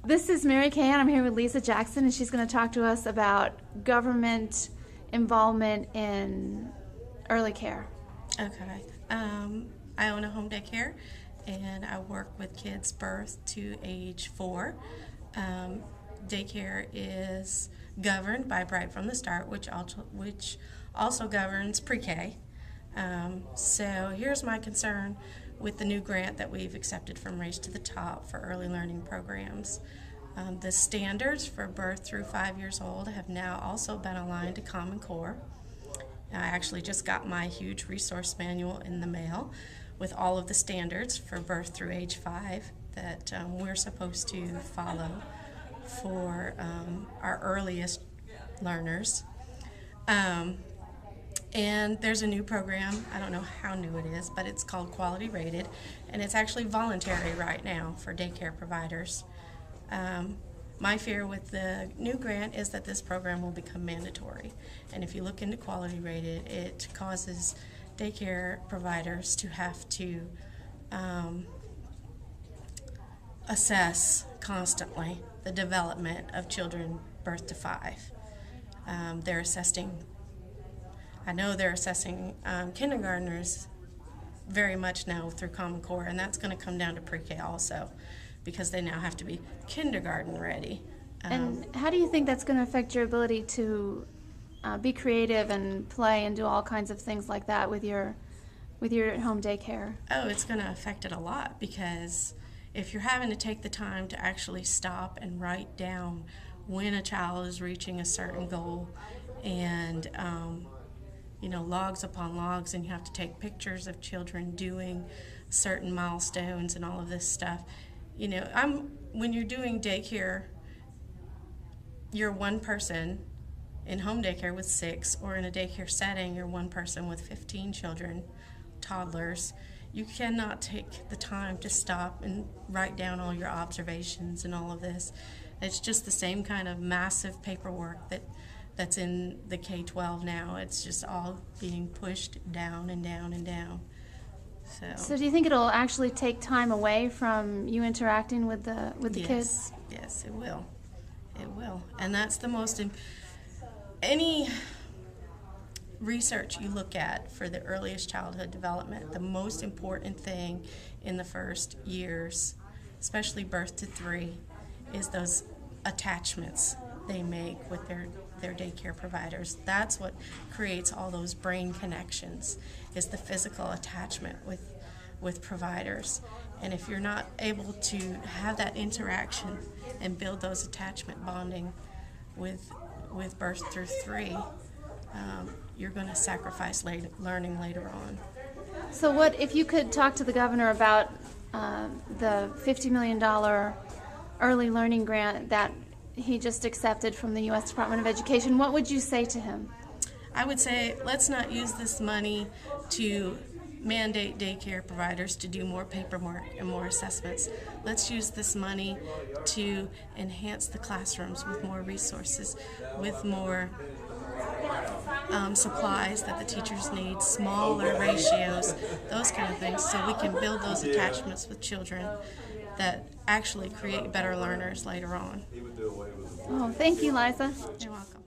This is Mary Kay, and I'm here with Lisa Jackson, and she's going to talk to us about government involvement in early care. Okay. I own a home daycare, and I work with kids birth to age 4. Daycare is governed by Bright from the Start, which also governs pre-K. So here's my concern with the new grant that we've accepted from Race to the Top for early learning programs. The standards for birth through 5 years old have now also been aligned to Common Core. I actually just got my huge resource manual in the mail with all of the standards for birth through age 5 that we're supposed to follow for our earliest learners. And there's a new program, I don't know how new it is, but it's called Quality Rated, and it's actually voluntary right now for daycare providers. My fear with the new grant is that this program will become mandatory. And if you look into Quality Rated, it causes daycare providers to have to assess constantly the development of children birth to 5. They're assessing, I know they're assessing kindergartners very much now through Common Core, and that's going to come down to pre-K also, because they now have to be kindergarten ready. And how do you think that's going to affect your ability to be creative and play and do all kinds of things like that with your home daycare? Oh, it's going to affect it a lot, because if you're having to take the time to actually stop and write down when a child is reaching a certain goal, and logs upon logs, and you have to take pictures of children doing certain milestones and all of this stuff. When you're doing daycare, you're one person in home daycare with 6, or in a daycare setting, you're one person with 15 children, toddlers. You cannot take the time to stop and write down all your observations and all of this. It's just the same kind of massive paperwork that's in the K-12 now. It's just all being pushed down and down and down. So do you think it'll actually take time away from you interacting with the kids? Yes, it will. It will. And that's the most, any research you look at for the earliest childhood development, the most important thing in the first years, especially birth to 3, is those attachments they make with their daycare providers. That's what creates all those brain connections, is the physical attachment with providers. And if you're not able to have that interaction and build those attachment bonding with birth through 3, you're going to sacrifice learning later on. So what if you could talk to the governor about the $50 million early learning grant that he just accepted from the U S Department of Education, what would you say to him? I would say, let's not use this money to mandate daycare providers to do more paperwork and more assessments. Let's use this money to enhance the classrooms with more resources, with more supplies that the teachers need, smaller ratios, those kind of things, so we can build those attachments with children that actually create better learners later on. Oh, thank you, Liza. You're welcome.